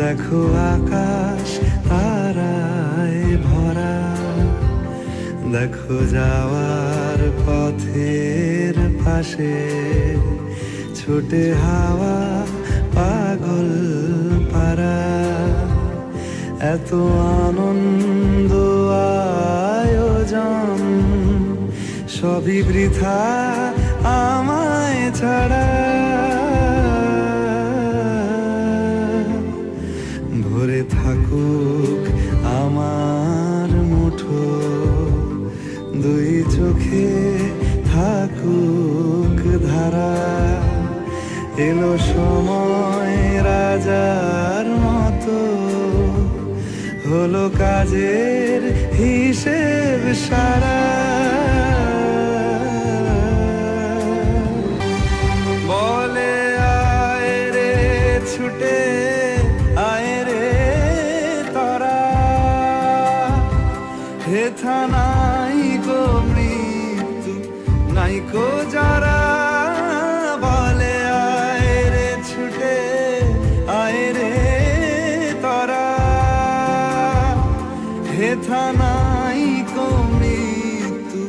দেখো আকাশ তারায় ভরা, দেখো যাওয়ার পথের পাশে ছোটে হাওয়া পাগল পারা। এত আনন্দ আয়োজন সবই বৃথা আমায় ছাড়া। ভরে থাকুক আমার মুঠো, দুই চোখে থাকুক ধারা। এলো সময় রাজার মতো, হলো কাজের হিসেব সারা। বলে আয় রে ছুটে আয় রে তারা, হেথা নাই গো মৃত্যু নাই গো যারা। বলে আয় রে ছুটে আয় রে তারা, হেথা নাই গো মৃত্যু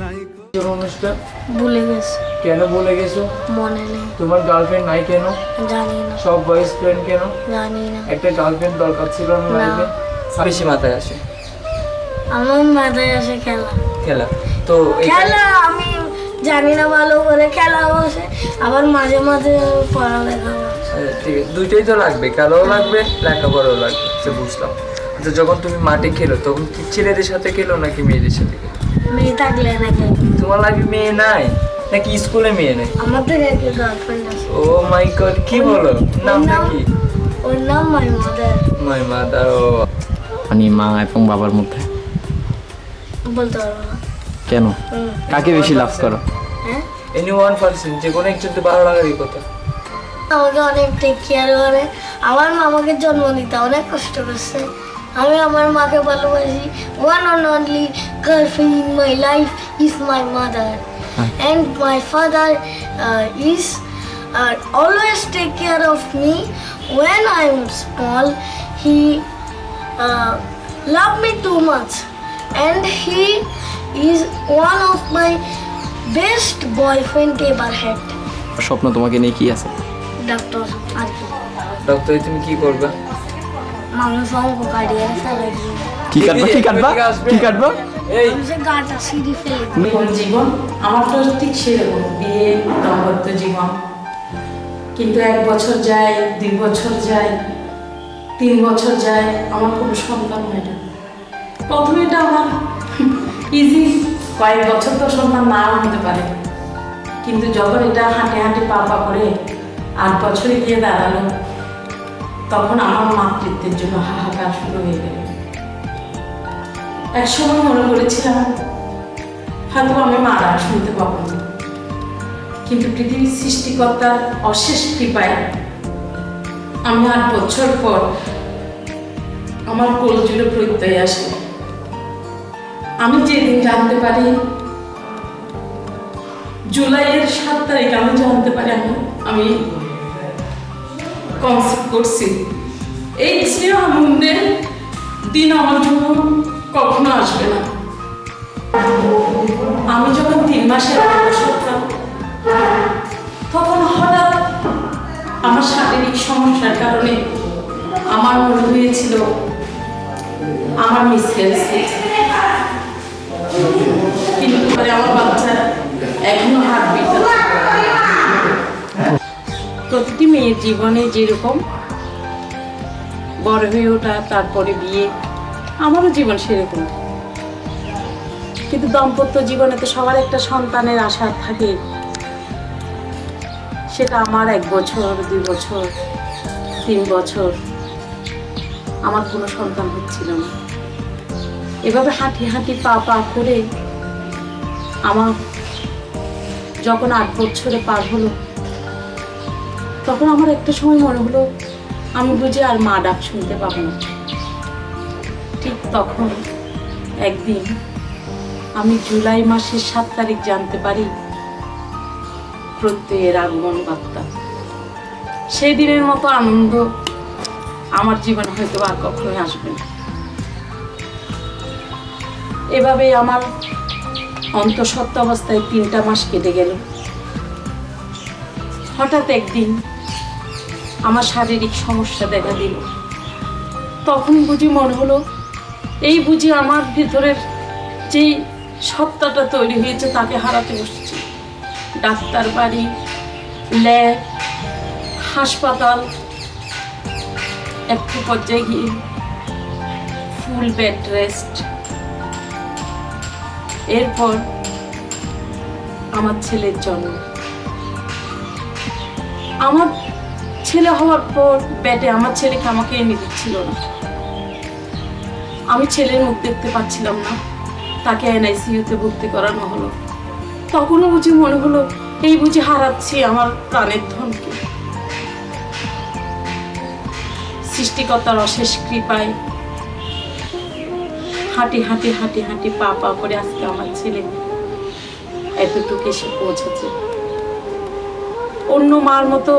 নাই গো। অনুষ্ঠান ভুলে গেছি। কেন ভুলে গেছো? মনে নেই। তোমার গার্লফ্রেন্ড নাই কেন? জানি না। সব বয়েজ ফ্রেন্ড কেন? জানি না। একটা গার্লফ্রেন্ড দরকার ছিল না লাইফে? বেশি মাথায় আসে? আমার মাথায় আসে খেলা। খেলা তো খেলা আমি জানি না ভালো করে, খেলা বসে আবার মাঝে মাঝে পড়ালেখা। ঠিক আছে, দুইটাই তো লাগবে, খেলাও লাগবে লেখাপড়াও লাগবে, সে বুঝলাম। আচ্ছা, যখন তুমি মাঠে খেলো তখন কি ছেলেদের সাথে খেলো নাকি মেয়েদের সাথে খেলো? মেয়ে থাকলে নাকি? তোমার লাইফে মেয়ে নাই নাকি স্কুলে মেয়ে নেই? আমার থেকে একটা গার্লফ্রেন্ড আছে। ও মাই গড, কি বলো? নামটা কি? ওর নাম মাই মাদার। My mother. ও মানে মা এবং বাবার মধ্যে বলতে পারবো না। কেন? কাকে বেশি লাভ করো? হ্যাঁ, এনি ওয়ান পারসন, যে কোনো একজনকে ভালো লাগারই কথা। আমাকে অনেক টেক কেয়ার করে। আমার মা আমাকে জন্ম দিতে অনেক কষ্ট করছে। আমি আমার মাকে ভালোবাসি। One and only girlfriend in my life is my mother, and my father is always take care of me when I am small. He loved me too much, and he is one of my best boyfriend ever had. স্বপ্ন তোমাকে নিয়ে কি আছে? Doctor আর কি? ডক্টরে তুমি কি করবে? মানুষ অঙ্ক কাটিয়ে ফেলে দিয়ে কি কাটবা? কি কাটবা? কি কাটবা? এই মানুষের গাটা সিঁড়ি ফেলে দিয়ে। কোন জীবন আমার তো ঠিক সেরকম, বিয়ে দাম্পত্য জীবন। কিন্তু 1 বছর যায়, 2 বছর যায়, 3 বছর যায়, আমার কোনো সন্তান হয় না। প্রথমে এটা আমার ইজি, কয়েক বছর তো সন্তান নাও হতে পারে, কিন্তু যখন এটা হাঁটে হাঁটে পা পা করে 8 বছরে গিয়ে দাঁড়ালো, তখন আমার মাতৃত্বের জন্য হাহাকার শুরু হয়ে গেল। একসময় মনে করেছিলাম হয়তো আমি মারা শুনতে পাবো না, কিন্তু পৃথিবীর সৃষ্টিকর্তার অশেষ কৃপায় আমি 8 বছর পর আমার কোল জুড়ে প্রত্যয় আসে। আমি যেদিন জানতে পারি, জুলাইয়ের 7 তারিখ আমি জানতে পারি আমি কনসেপ্ট করছি। এই যে আনন্দের দিন আমার জন্য কখনো আসবে না। আমি যখন 3 মাসের অবসরতাম, তখন হঠাৎ আমার শারীরিক সমস্যার কারণে আমার মনে হয়েছিল আমার মিসক্যারেজ হয়েছে, কিন্তু পরে আমার বাচ্চা এখনো হার্টবিট। প্রতিটি মেয়ের জীবনে যেরকম বড় হয়ে ওঠা, তারপরে বিয়ে, আমারও জীবন সেরকম। কিন্তু দাম্পত্য জীবনে তো সবার একটা সন্তানের আশা থাকে। সেটা আমার 1 বছর, 2 বছর, 3 বছর আমার কোনো সন্তান হচ্ছিল না। এভাবে হাঁটি হাঁটি পা পা করে আমার যখন 8 বছরে পার হলো, তখন আমার একটা সময় মনে হলো আমি বুঝি আর মা ডাক শুনতে পাবো না। ঠিক তখন একদিন আমি জুলাই মাসের 7 তারিখ জানতে পারি প্রত্যয়ের আগমন বার্তা। সেই দিনের মতো আনন্দ আমার জীবনে হয়তো আর কখনোই আসবে না। এভাবেই আমার অন্তঃসত্ত্বা অবস্থায় 3টা মাস কেটে গেল। হঠাৎ একদিন আমার শারীরিক সমস্যা দেখা দিল। তখন বুঝি মনে হলো এই বুঝি আমার ভিতরের যেই সত্তাটা তৈরি হয়েছে তাকে হারাতে বসেছি। ডাক্তার বাড়ি, ল্যাব, হাসপাতাল, একটু পর্যায়ে গিয়ে ফুল বেড রেস্ট। এরপর আমার ছেলের জন্ম। আমার ছেলে হওয়ার পর বেডে আমার ছেলেকে আমাকে এনে দিচ্ছিল না। আমি ছেলের মুখ দেখতে পাচ্ছিলাম না। তাকে NICU-তে ভর্তি করানো হলো। তখনও বুঝি মনে হলো এই বুঝি হারাচ্ছি আমার প্রাণের ধনকে। সৃষ্টিকর্তার অশেষ কৃপায় হাঁটি হাঁটি হাঁটি হাঁটি পা পা করে আজকে আমার ছেলে এতটুকু এসে পৌঁছেছে। অন্য মার মতো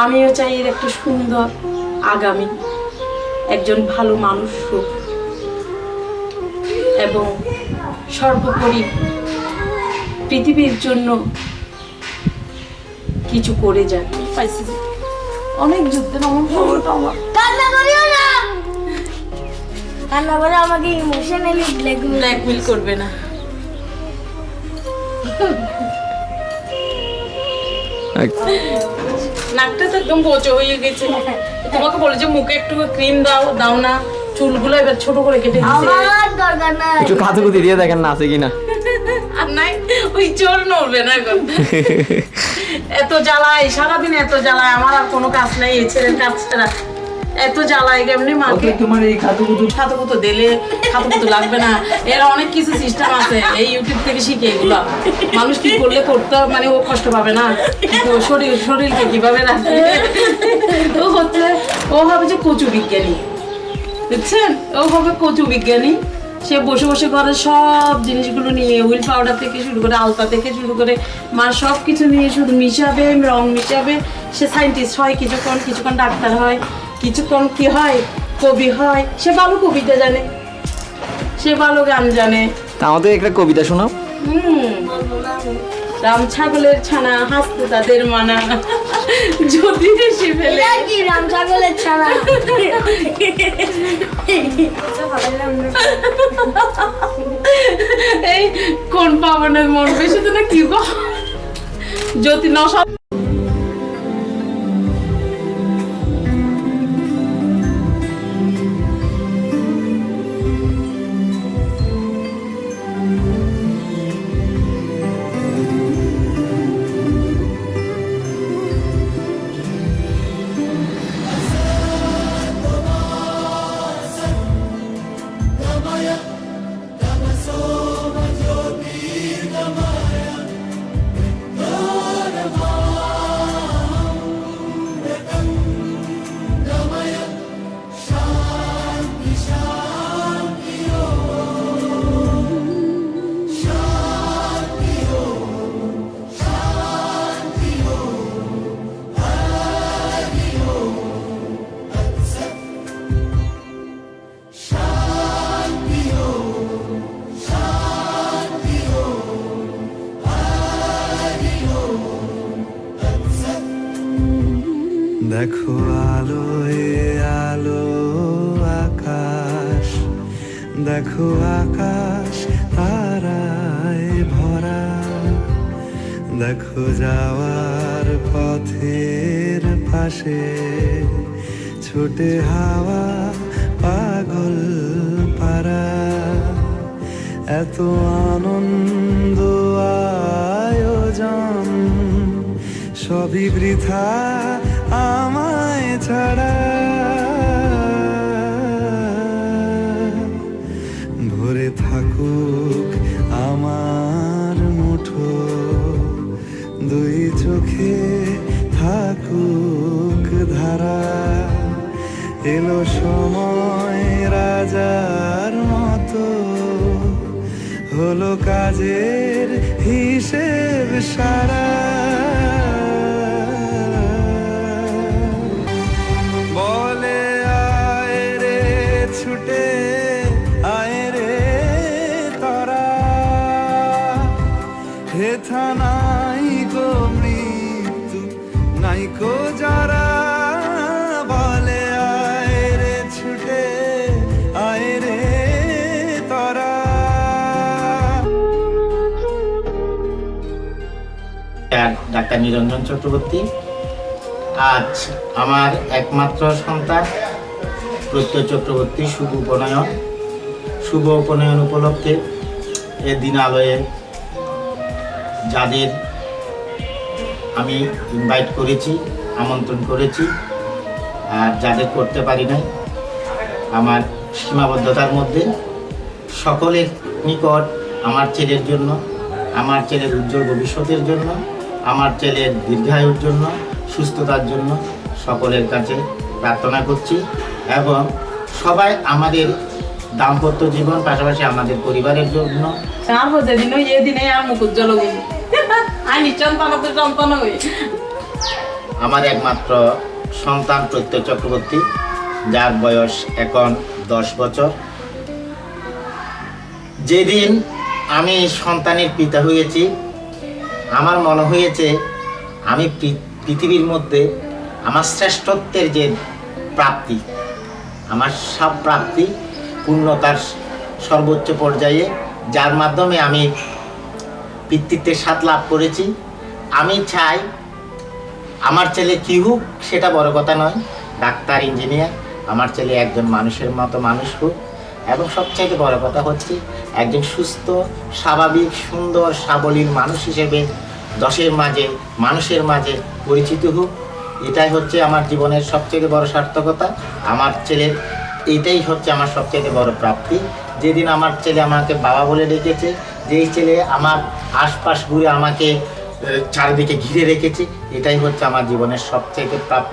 আমিও চাই এর একটা সুন্দর আগামী, একজন ভালো মানুষ হোক এবং সর্বোপরি পৃথিবীর জন্য কিছু করে যাক। পাইছি অনেক যুদ্ধের আমার খবরটা আমার কান্না করিও না, কান্না করে আমাকে ইমোশনালি ব্ল্যাকমেল করবে না। নাকটা তো একদম বোচো হয়ে গেছে। তোমাকে বলে যে মুখে একটু ক্রিম দাও না, চুলগুলো এবার ছোট করে কেটে দিয়েছে। আমার দরকার নাই। একটু কাতুকুতি দিয়ে দেখেন না আছে কিনা। আর নাই ওই চোর নড়বে না এখন। এত জ্বালায় সারাদিন, এত জ্বালায়, আমার আর কোনো কাজ নাই এই ছেলের কাজ ছাড়া। এত জ্বালায় কেমনি মাকে। তোমার এই খাতুকুতো দিলে খাতুকুতো লাগবে না, এর অনেক কিছু সিস্টেম আছে, এই ইউটিউব থেকে শিখে এগুলো। মানুষ কি করলে করতে মানে ও কষ্ট পাবে না, কিন্তু শরীরকে কিভাবে রাখবে। ও হবে যে কচু বিজ্ঞানী, বুঝছেন? ও হবে কচু বিজ্ঞানী। সে বসে বসে ঘরের সব জিনিসগুলো নিয়ে, হুইল পাউডার থেকে শুরু করে, আলতা থেকে শুরু করে, মার সব কিছু নিয়ে শুধু মিশাবে, রং মিশাবে। সে সায়েন্টিস্ট হয় কিছুক্ষণ ডাক্তার হয়, কিছুক্ষণ কি হয় কবি হয়। সে ভালো কবিতা জানে, সে ভালো গান জানে। তা আমাদের একটা কবিতা শোনাও। রাম ছাগলের ছানা, হাসতে তাদের মানা, যদি হেসে ফেলে। এটা কি রাম ছাগলের ছানা? এই কোন পাবনের মন বেশি তো না কি গো, যদি নশা। দেখো আলোয় আলো আকাশ, দেখো আকাশ তারায় ভরা, দেখো যাওয়ার পথের পাশে ছোটে হাওয়া পাগল পারা। এত আনন্দ আয়োজন সবই বৃথা আমায় ছাড়া। ভরে থাকুক আমার মুঠো, দুই চোখে থাকুক ধারা। এলো সময় রাজার মতো, হলো কাজের হিসেব সারা। ডাক্তার নিরঞ্জন চক্রবর্তী। আজ আমার একমাত্র সন্তান প্রত্যয় চক্রবর্তী শুভ উপনয়ন উপলক্ষে এ দিনালয়ে যাদের আমি ইনভাইট করেছি, আমন্ত্রণ করেছি, আর যাদের করতে পারি নাই আমার সীমাবদ্ধতার মধ্যে, সকলের নিকট আমার ছেলের জন্য, আমার ছেলের উজ্জ্বল ভবিষ্যতের জন্য, আমার ছেলের দীর্ঘায়ুর জন্য, সুস্থতার জন্য সকলের কাছে প্রার্থনা করছি। এবং সবাই আমাদের দাম্পত্য জীবন, পাশাপাশি আমাদের পরিবারের জন্য আর হচ্ছে দিন এই দিনে আর মুখ উজ্জ্বল হই আমি সন্তান হই। আমার একমাত্র সন্তান প্রত্যয় চক্রবর্তী, যার বয়স এখন 10 বছর। যেদিন আমি সন্তানের পিতা হয়েছি, আমার মনে হয়েছে আমি পৃথিবীর মধ্যে আমার শ্রেষ্ঠত্বের যে প্রাপ্তি, আমার সব প্রাপ্তি পূর্ণতার সর্বোচ্চ পর্যায়ে, যার মাধ্যমে আমি পিতৃত্বের স্বাদ লাভ করেছি। আমি চাই আমার ছেলে কী হোক সেটা বড় কথা নয়, ডাক্তার, ইঞ্জিনিয়ার, আমার ছেলে একজন মানুষের মতো মানুষ হোক। এবং সবচাইতে বড় কথা হচ্ছে একজন সুস্থ, স্বাভাবিক, সুন্দর, সাবলীল মানুষ হিসেবে মানুষের মাঝে পরিচিত হোক। এটাই হচ্ছে আমার জীবনের সবচেয়ে বড় সার্থকতা। আমার ছেলের এটাই হচ্ছে আমার সবচেয়ে বড় প্রাপ্তি। যেদিন আমার ছেলে আমাকে বাবা বলে ডেকেছে, যেই ছেলে আমার আশপাশ ঘুরে আমাকে চারিদিকে ঘিরে রেখেছে, এটাই হচ্ছে আমার জীবনের সবচেয়ে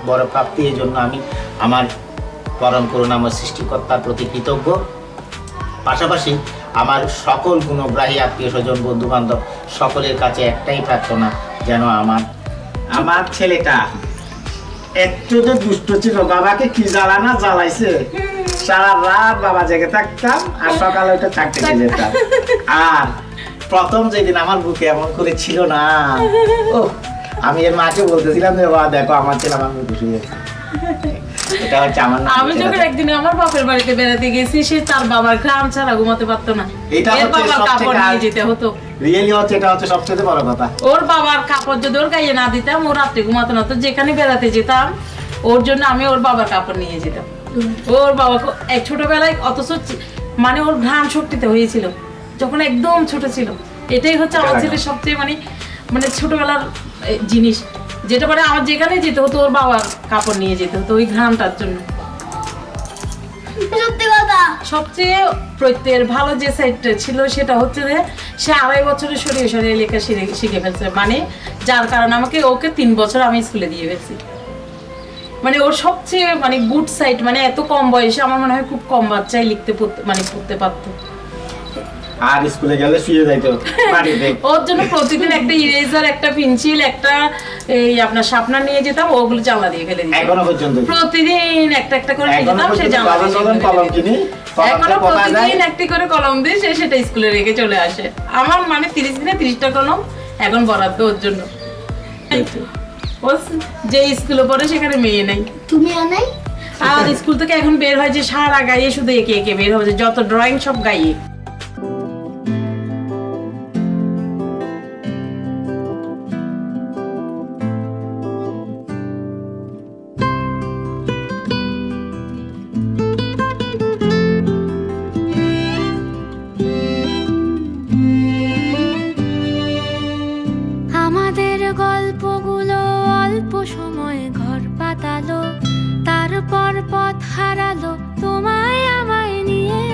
বড় প্রাপ্তি। এই জন্য আমি আমার পরম করুণাময় সৃষ্টিকর্তার প্রতি কৃতজ্ঞ। পাশাপাশি আমার সকল গুণগ্রাহী আত্মীয় স্বজন, বন্ধু বান্ধব সকলের কাছে একটাই প্রার্থনা, যেন আমার ছেলেটা একটু তো দুষ্ট ছিল, বাবাকে কি জ্বালাইছে, সারা রাত বাবা জেগে থাকতাম আর সকালে ওইটা চাকরি যেতাম। আর প্রথম যেদিন আমার বুকে এমন করে ছিল না, ও আমি এর মাকে বলতেছিলাম যে বাবা দেখো আমার ছেলে আমার বুকে শুয়েছে। এটা হচ্ছে আমার। আমি যখন একদিন আমার বাপের বাড়িতে বেড়াতে গেছি, সে তার বাবার ঘাম ছাড়া ঘুমাতে পারতো না, এর বাবার কাপড় নিয়ে যেতে হতো। রিয়েলি হচ্ছে এটা হচ্ছে সবচেয়ে বড় কথা। ওর বাবার কাপড় যদি ওর গায়ে না দিতাম, ও রাত্রে ঘুমাতো না। তো যেখানে বেড়াতে যেতাম, ওর জন্য আমি ওর বাবার কাপড় নিয়ে যেতাম। ওর বাবা ছোটবেলায় অথচ মানে ওর ঘ্রাণ শক্তিতে হয়েছিল যখন একদম ছোট ছিল। এটাই হচ্ছে আমার ছেলের সবচেয়ে মানে ছোটবেলার জিনিস, যেটা মানে আমার যেখানে যেতে হতো ওর বাবার কাপড় নিয়ে যেতে হতো ওই ঘ্রাণটার জন্য। সত্যি কথা। সবচেয়ে প্রত্যয়ের ভালো যে সাইডটা ছিল সেটা হচ্ছে যে সে 2.5 বছরে সরিয়ে লেখা শিখে ফেলছে, মানে যার কারণে ওকে 3 বছর আমি স্কুলে দিয়ে ফেলছি। মানে ওর সবচেয়ে গুড সাইড, মানে এত কম বয়সে আমার মনে হয় খুব কম বাচ্চাই পড়তে পারতো। আর স্কুলে গেলে শুয়ে যাইতো বাড়িতে। ওর জন্য প্রতিদিন একটা ইরেজার, একটা পেন্সিল, একটা এই আপনার শার্পনার নিয়ে যেতাম, ওগুলো জানলা দিয়ে ফেলে দিতাম। এখনো পর্যন্ত প্রতিদিন একটা করে নিয়ে যেতাম, সে জানলা দিয়ে কলম কিনি, এখনো প্রতিদিন একটি করে কলম দিয়ে সে সেটা স্কুলে রেখে চলে আসে। আমার 30 দিনে 30টা কলম এখন বরাদ্দ ওর জন্য। ও যে স্কুলে পড়ে সেখানে মেয়ে নেই। তুমি আনাই? আর স্কুল থেকে এখন বের হয় যে সারা গায়ে শুধু একে একে বের হবে, যত ড্রয়িং সব গায়ে। গল্পগুলো অল্প সময়ে ঘর পাতালো, তারপর পথ হারালো তোমায় আমায় নিয়ে।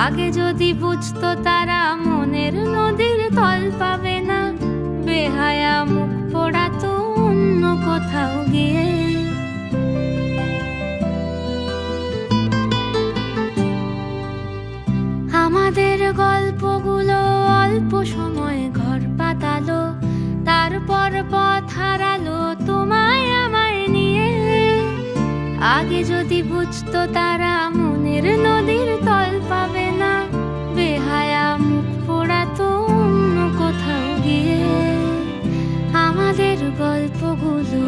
আগে যদি বুঝতো তারা মনের নদীর তল পাবে না, বেহায়া মুখ পোড়াতো অন্য কোথাও গিয়ে। আমাদের গল্পগুলো অল্প সময়ে ঘর পাতালো, তারপর পথ হারালো তোমায় আমায় নিয়ে। আগে যদি বুঝতো তারা মনের নদীর তল পাবে না, বেহায়া মুখ পোড়াতো অন্য কোথাও গিয়ে। আমাদের গল্পগুলো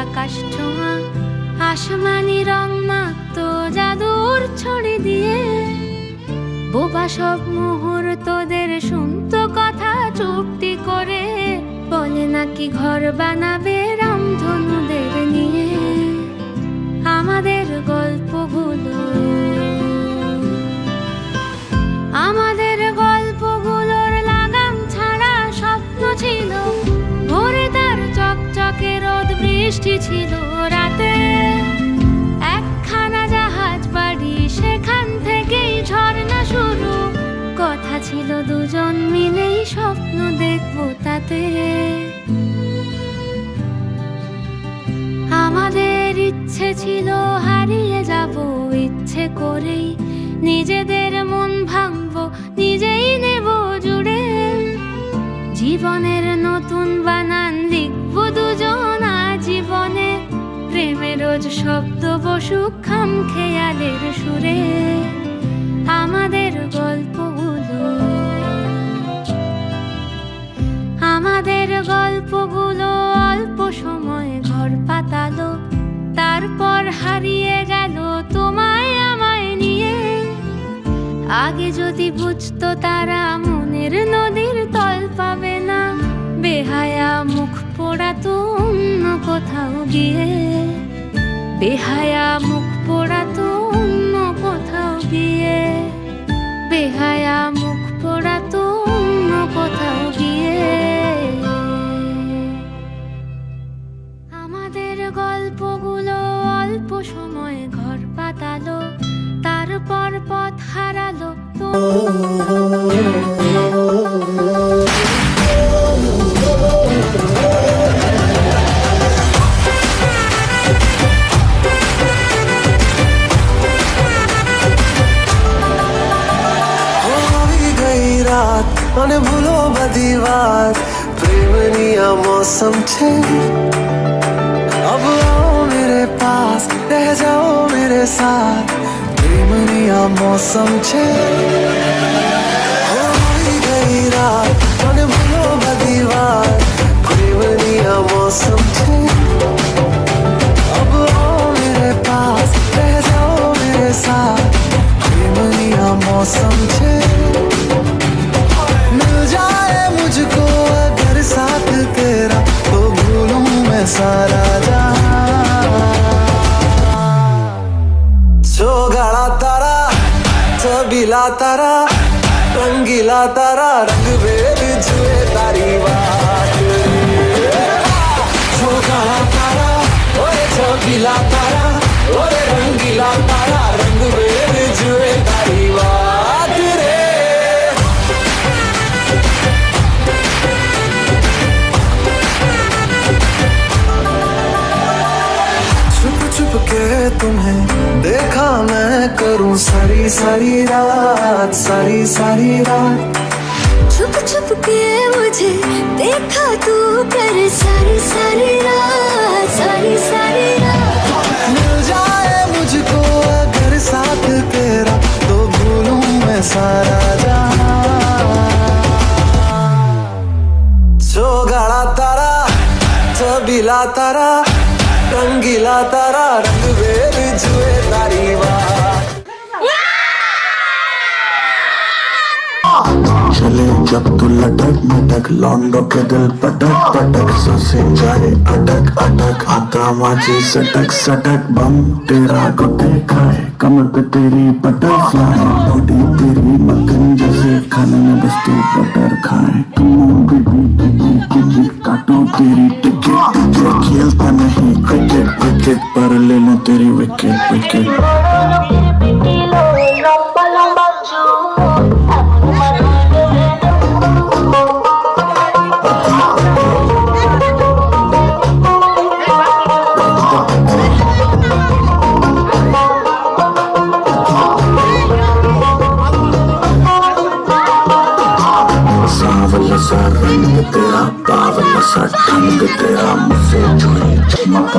আকাশ ছোঁয়া আসমানি রং মাখতো জাদুর ছড়ি দিয়ে বোবা সব মুহূর্তদের শুনতো কথা চুপটি করে বলে নাকি ঘর বানাবে রামধনুদের নিয়ে আমাদের গল্পগুলো আমাদের গল্পগুলোর লাগাম ছাড়া স্বপ্ন ছিল ভোরে তার চকচকে রোদ বৃষ্টি ছিল রাতে একখানা জাহাজ বাড়ি সেখান থেকেই ঝর্ণা শুরু কথা ছিল দুজন মিলেই স্বপ্ন দেখবো তাতে আমাদের ইচ্ছে ছিল হারিয়ে যাব ইচ্ছে করেই নিজেদের মন ভাঙবো নিজেই নেব জুড়ে জীবনের নতুন বানান লিখবো দুজন জীবনে প্রেমের রোজ শব্দ বসুক খাম খেয়ালের সুরে আমাদের গল্পগুলো আমাদের গল্পগুলো অল্প সময় ঘর পাতালো তারপর হারিয়ে গেল তোমায় আমায় নিয়ে আগে যদি বুঝতো তারা মনের নদীর তল পাবে না বেহায়া মুখ পোড়াতো অন্য কোথাও গিয়ে বেহায়া মুখ পোড়াতো অন্য কোথাও গিয়ে বেহায়া মুখ পোড়াতো অন্য কোথাও গিয়ে আমাদের গল্পগুলো অল্প সময় ঘর পাতালো তারপর পথ হারালো তো મને ભૂલો બધી વાત પ્રેમની આ મૌસમ છે अब आओ मेरे पास रह जाओ मेरे साथ प्रेमनी आ मौसम छे होई गई रात મને ભૂલો બધી વાત પ્રેમની आ मौसम छे अब आओ मेरे पास रह जाओ मेरे साथ प्रेमनी आ मौसम छे मिल जाए मुझको अगर साथ तेरा तो भूलूं मैं सारा गाड़ा तारा छबीला तारा रंगीला तारा रंग बेर जुए तारी बात गाड़ा तारा ओए छबीला तारा ओए रंगीला तारा रंग बेर जुए तारी बात रे छुप छुप के तुम्हें देखा मैं करूं सारी सारी रात सारी सारी रात छुप छुप के मुझे देखा तू कर सारी सारी रात मिल जाए मुझको अगर साथ तेरा तो भूलूं मैं सारा जो गाड़ा तारा छबीला तारा रंगीला तारा रंग बेर जुए तारी बात चले जब तू लटक मटक लौंडो के दिल पटक पटक ससे जाए अटक अटक आता माझी सटक सटक बम तेरा गुटे खाए कमर पे तेरी बटरफ्लाई बॉडी तेरी मक्खन जैसे खाने में बस तू बटर खाए काटो तेरी टिकट खेलता नहीं क्रिकेट क्रिकेट पर ले लो तेरी विकेट विकेट सावला सा रंग तेरा बावला सा ढंग तेरा मुझसे जुड़ी चमक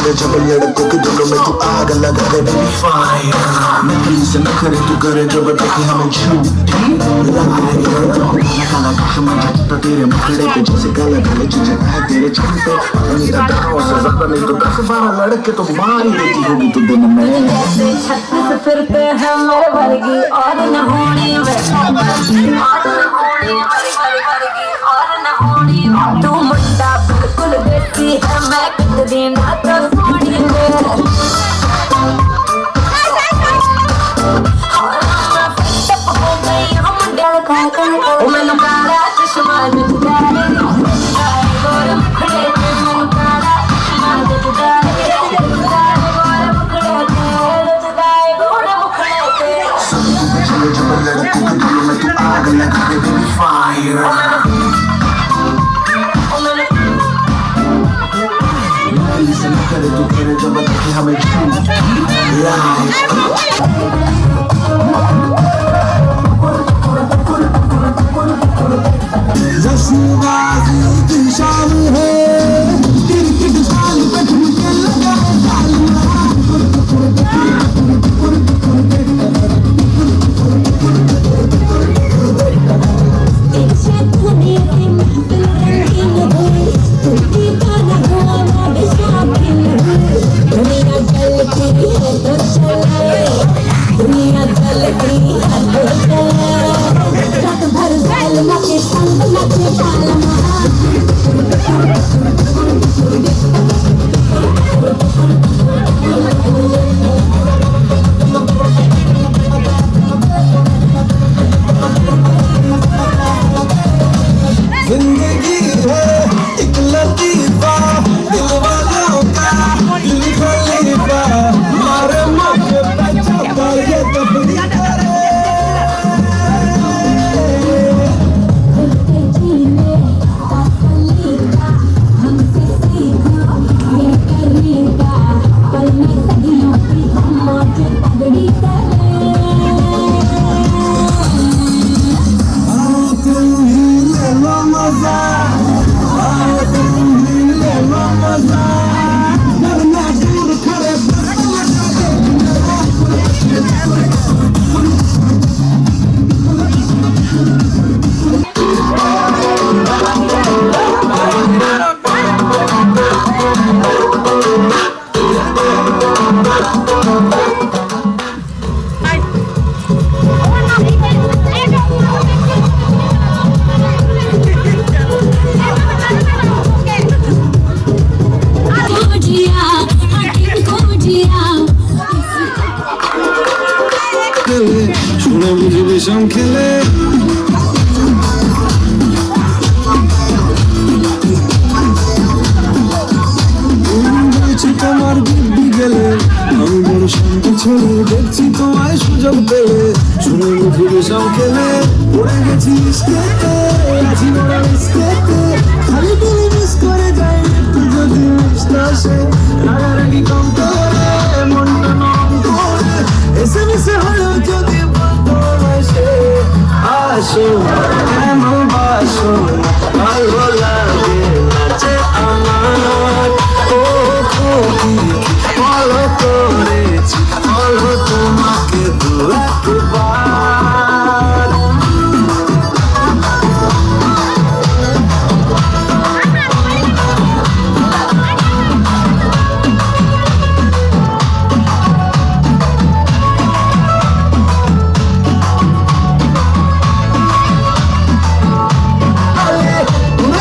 चले जब लड़कों के दिलों में तू आग लगा दे baby fire नकली से नखरे तू करे जब देखे हमें झूठी काला चश्मा जचता तेरे मुखड़े पे जैसे काला गले चिचका है तेरे चेहरे पे नहीं तो दारों से ज्यादा नहीं तो 10-12 लड़के तो मार ही देती होगी तू दिन में छत्तीस फिरते हैं मेरे वर्गी और न होनी और न होनी तू मुंडा बिल्कुल देती है मैं कितनी ना तो सोनी मैनू काला चश्मा जचदा गोर मुखड़े ते मैनू काला चश्मा जचदा गोर मुखड़े ते जचदा गोर मुखड़े ते चले जब लड़कों के दिलों में तू आग लगा दे baby fire नकली से नखरे तू करे जब देखे हमें झूठी जिंदगी है एक लतीफा दिल वालों का दिल खलीफा मारे मौके पे चलता ये तफरी करे শুনে বুঝি বিষম খেলে তোমার দিব্যি গেলে আমি বড় শান্ত ছেলে দেখছি তোমায় সুযোগ পেলে শুনে বুঝি বিষম খেলে পড়ে গেছি স্কেতে আছি বড় স্কেতে খালি দিলি মিস করে যাই একটু যদি মিস না আসে রাগারাগি কম করে মনটা নম করে এসে মিশে হলেও যদি বলতো সে আসো এমন বাসো ভালো লাগে নাচে আমার ও খুবই ফলো করেছি ফলো তোমাকে দু একবার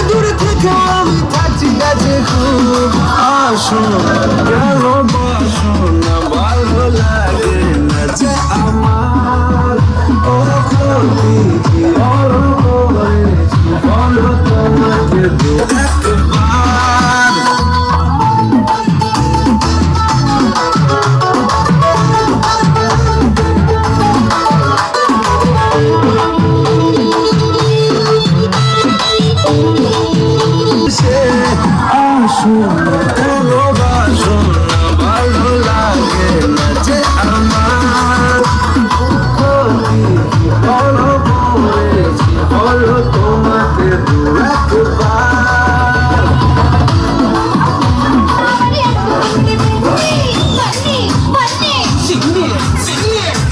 দূরে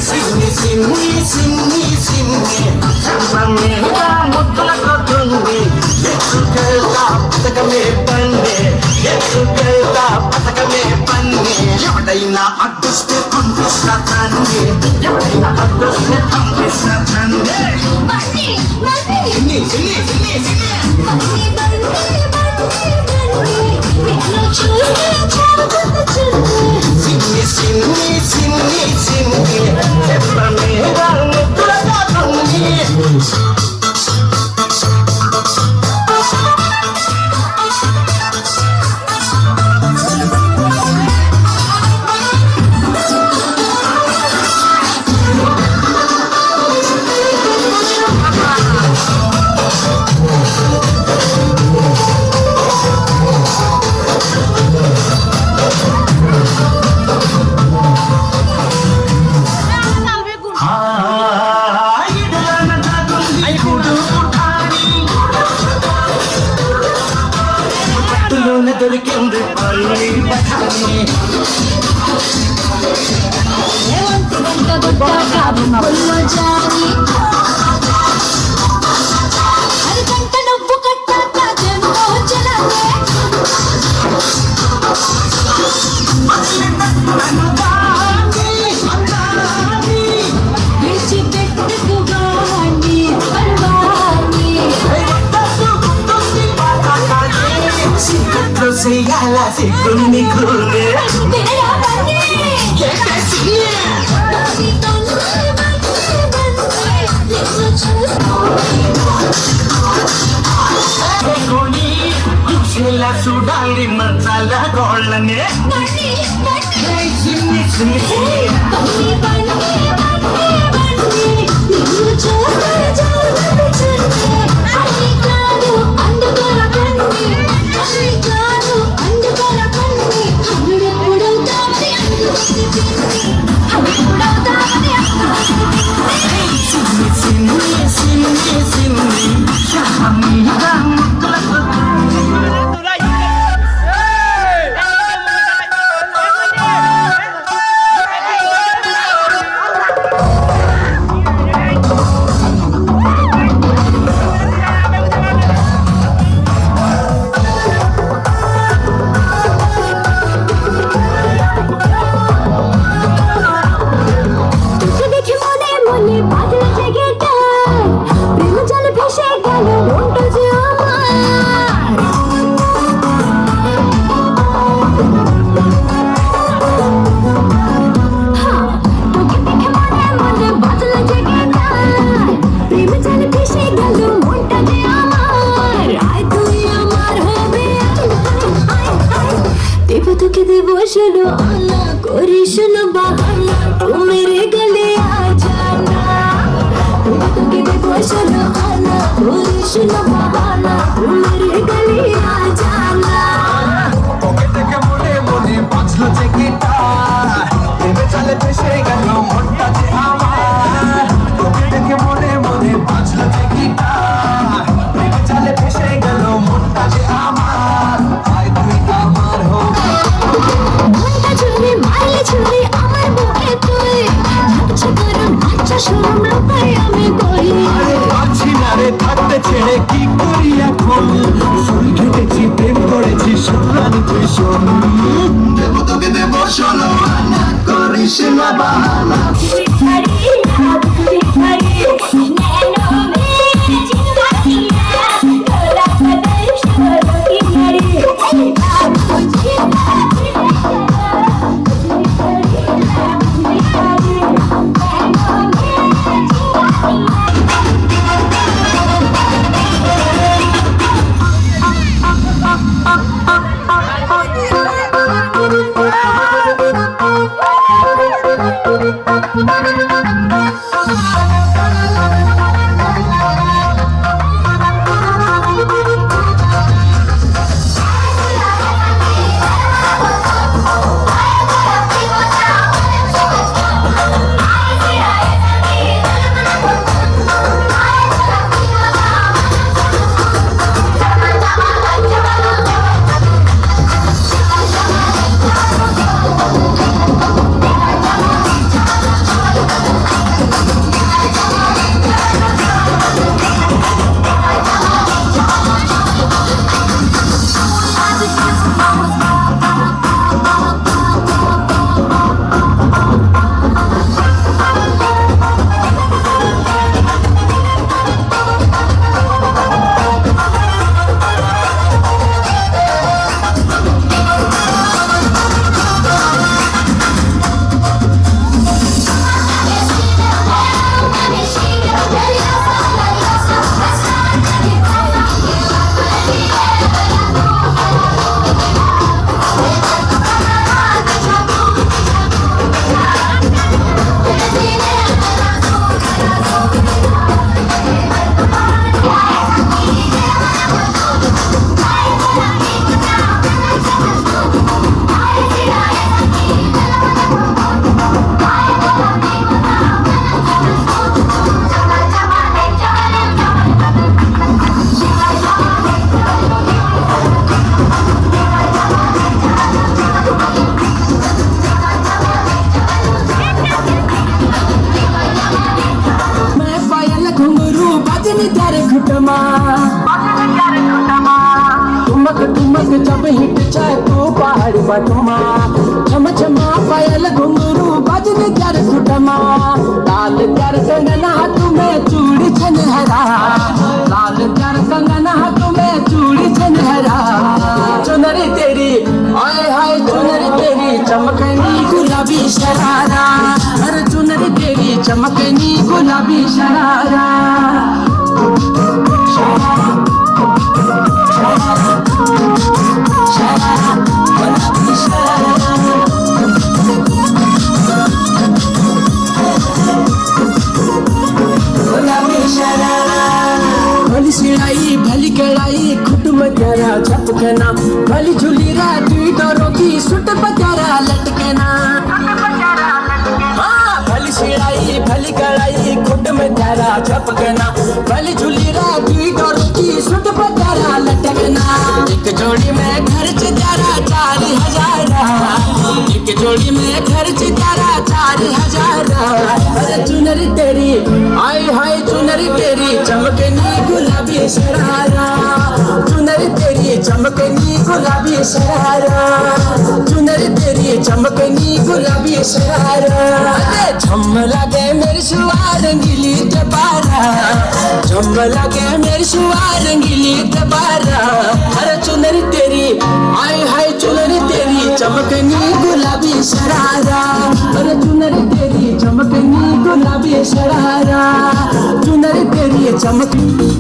సిన్ని సిన్ని సిన్ని సిన్ని చెప్పమేగా ముద్దుల కొట్టుంది ఎత్తుకెళ్తా పథకమే పండే ఎత్తుకెళ్తా పథకమే పండే ఎవడైనా అడ్డుస్తే పంపిస్తా తండ్రి ఎవడైనా అడ్డుస్తే పంపిస్తా తండ్రి సిన్ని సిన్ని సిన్ని సిన్ని సిన్ని సిన్ని సిన్ని సిన్ని చెప్పమేగా ముద్దుల కొట్టుంది దొరికింది పల్లి పఠాని చెయ్యాల సిగ్గుంది కూలే చూడాలి మసాల గోళ్ళనే ছেড়ে কি করি এখন ফুল খেটেছি প্রেম করেছি সোনালি তুই শোন দেবো তোকে দেবো শোনো করিস না বাহানা बजनी तेरे घुटमा ठुमक ठुमक जब हिट जाए तो पहाड़ी बटुमा छम छमा पायल घुंघरू बजनी तेरे घुटमा लाल तेरे कंगना तुम्हें चूड़ी छनहरा लाल तेरे कंगना तुम्हें चूड़ी छनहरा चुनरी तेरी आए हाय चुनरी तेरी चमकनी गुलाबी शरारा अरे चुनरी तेरी चमकनी गुलाबी शरारा भली सिलाई भली कड़ाई खुट में तेरा झपकना भली झूली रा दुई डोरों की सुट पर तेरा लटकना हाँ भली सिलाई भली कड़ाई खुट में तेरा झपकना भली झूली रा दुई डोरों की सुट पर तेरा लटकना एक जोड़ी में खर्च तेरा 4000 एक जोड़ी में खर्च तेरा 4000 अरे चुनरी तेरी आय हाय चुनरी तेरी चमकनी गुलाबी शरारा चुनरी तेरी चमकनी गुलाबी शरारा चुनरी तेरी चमकनी गुलाबी शरारा अरे झम लगे मेरी सुवार रंगीली दबारा झम लगे मेरी सुवार रंगीली दबारा अरे चुनरी तेरी आय हाय चुनरी तेरी चमकनी गुलाबी शरारा अरे चुनरी तेरी चमकनी गुलाबी शरारा चुनरी तेरी चमकनी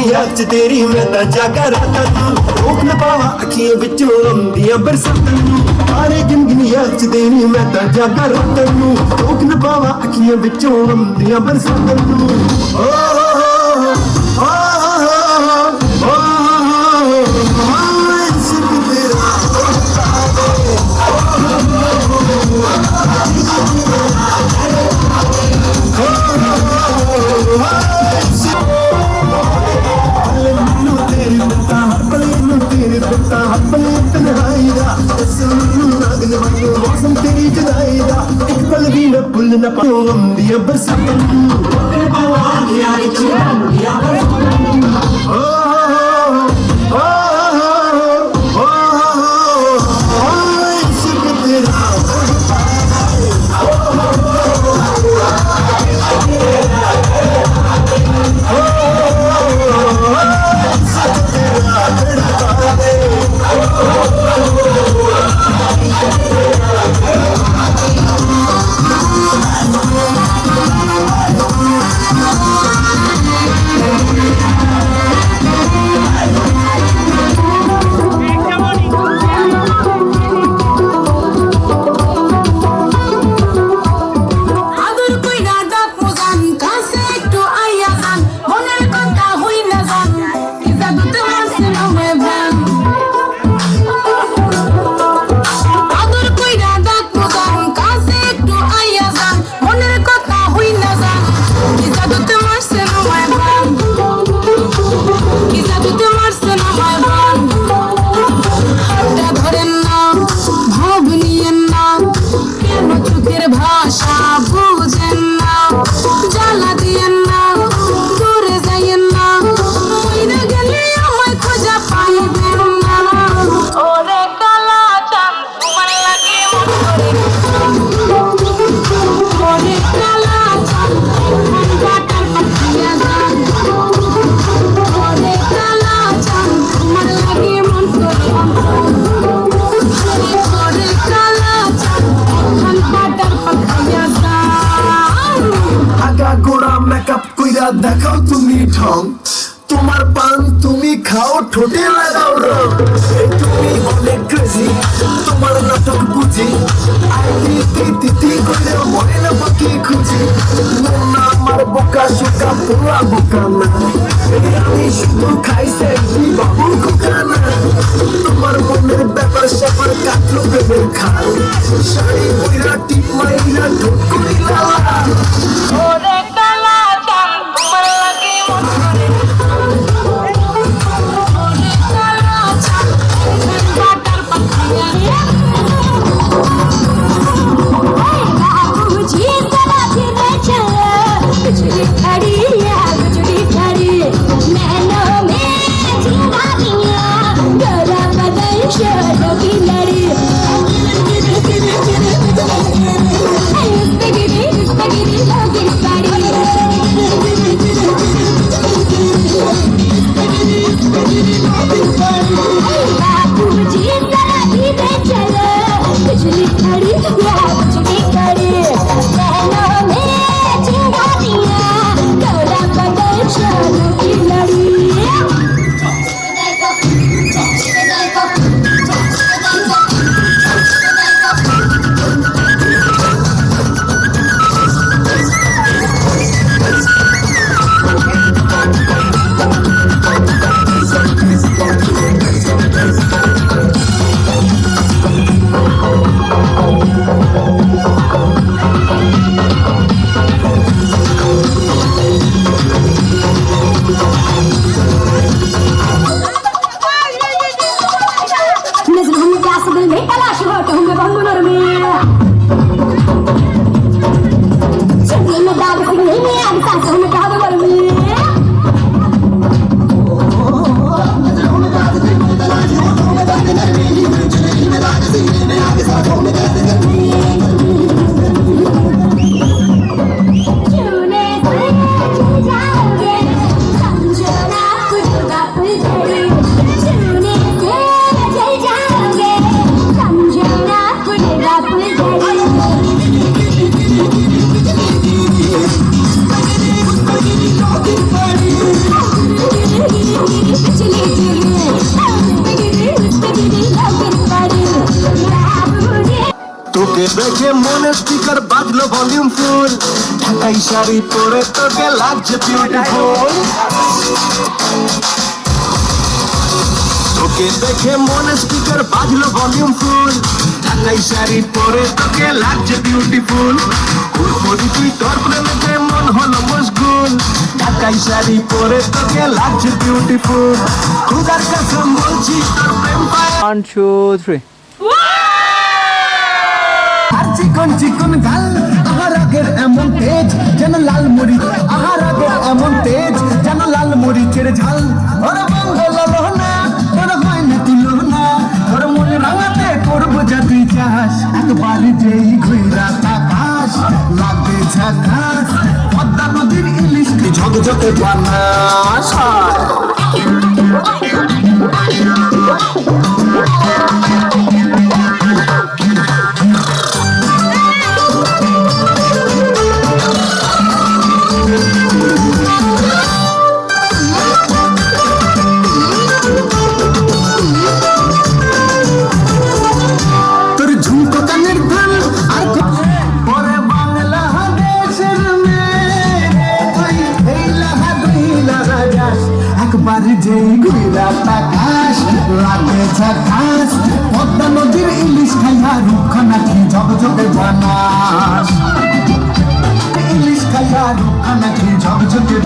याद तेरी मैं ता जागा राता तू रोक न पावा अखियों बिचों आंदियां बरसातां नू सारे गिन याद तेरी मैं ता जागा राता तू रोक न पावा अखियों बिचों आंदियां बरसातां नू ओ ओ मौसम तेरी जुदाई दा एक पल भी न भुल न पाऊं आंदियां बरसातां नू দেখাও তুমি ঢং তোমার পান তুমি খাও ঠোঁটে লাগাও রং তুমি অনেক ক্রেজি তোমার নাটক বুঝি আইতি করে মনে না বাকি খুঁজি না আমার বোকা শোকা পোলা বোকা না আমি শুধু খাইছে বাবু খোকা না তোমার মনের ব্যাপার স্যাপার কাটলো ভেবে খাও শাড়ি বইরা টিপ মাইরা ঠোঁট করিলা তোকে দেখে মনে স্পিকার বাজলো ভলিউম ফুল, ঢাকাই শাড়ি পরে তোকে লাগছে বিউটিফুল। তোকে দেখে মনে স্পিকার বাজলো ভলিউম ফুল, ঢাকাই শাড়ি পরে তোকে লাগছে বিউটিফুল। কুরকুরি তুই তোর প্রেমেতে মন হলো মশগুল, ঢাকাই শাড়ি পরে তোকে লাগছে বিউটিফুল। খুদার কসম বলছি তোর প্রেম পায় 1 2 3 আর চিকন চিকন গাল, আহার আগের এমন তেজ যেন লাল মরি, আহার আগের এমন তেজ যেন লাল মরিচের ঝাল। ওর বন্ধ না তোর হয় না তুলনা, তোর মনে রাঙাতে করবো যা তুই চাস। একবার যেই ঘুরা তাকাস লাগবে ঝাকাস, পদ্মা নদীর ইলিশ কি ঝকঝকে বানাস। তোর ঝুমকো কানের ধান আর পরে বাংলাদেশের মেয়ে, তুই এই লাহা দুই লাগা যাস। একবার যেই ঘুরা তাকাস লাগে ঝাকাস, পদ্মা নদীর ইলিশ খাইয়া রূপখানা কি ঝকঝকে বানাস। ইলিশ খাইয়া রূপখানা কি ঝকঝকে।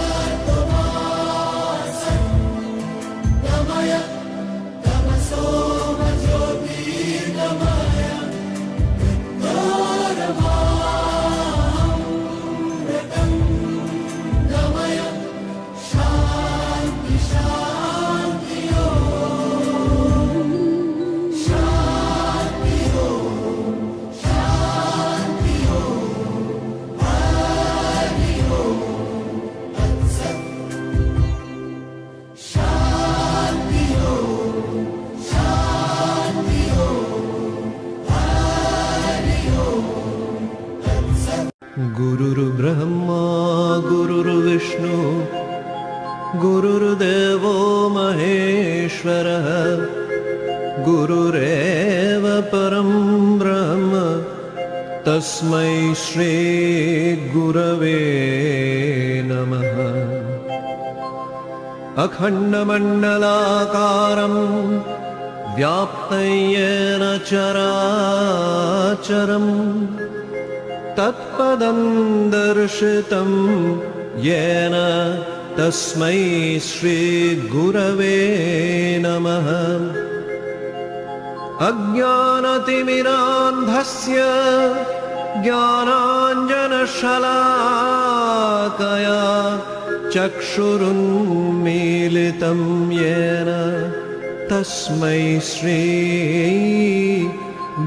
गुरुर्ब्रह्मा गुरुर्विष्णु गुरुर्देवो महेश्वरः, गुरुरेव परं ब्रह्म तस्मै श्री गुरवे नमः। अखण्डमण्डलाकारं व्याप्तं येन चराचरम्, तत्पदं दर्शितं येन तस्मै श्री गुरवे नमः। अज्ञानतिमिरान्धस्य ज्ञानाञ्जनशलाकया चक्षुरुन्मीलितं येन तस्मै श्री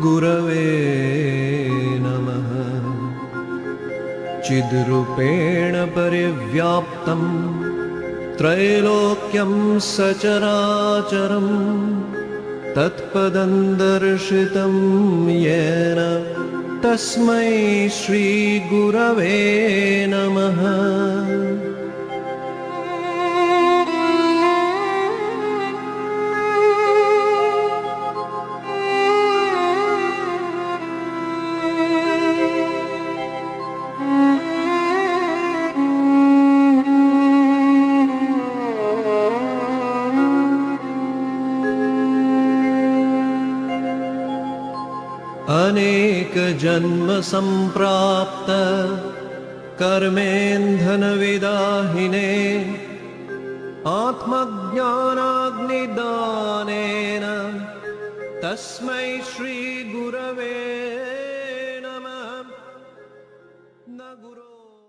गुरवे नमः। चिद्रूपेण परिव्याप्तं त्रैलोक्यं सचराचरं, तत्पदं दर्शितं येन तस्मै श्री गुरवे नमः। अनेक जन्म संप्राप्त कर्मेन्धनविदाहिने, आत्मज्ञानाग्निदानेन तस्मै श्री गुरवे नमः। न गुरो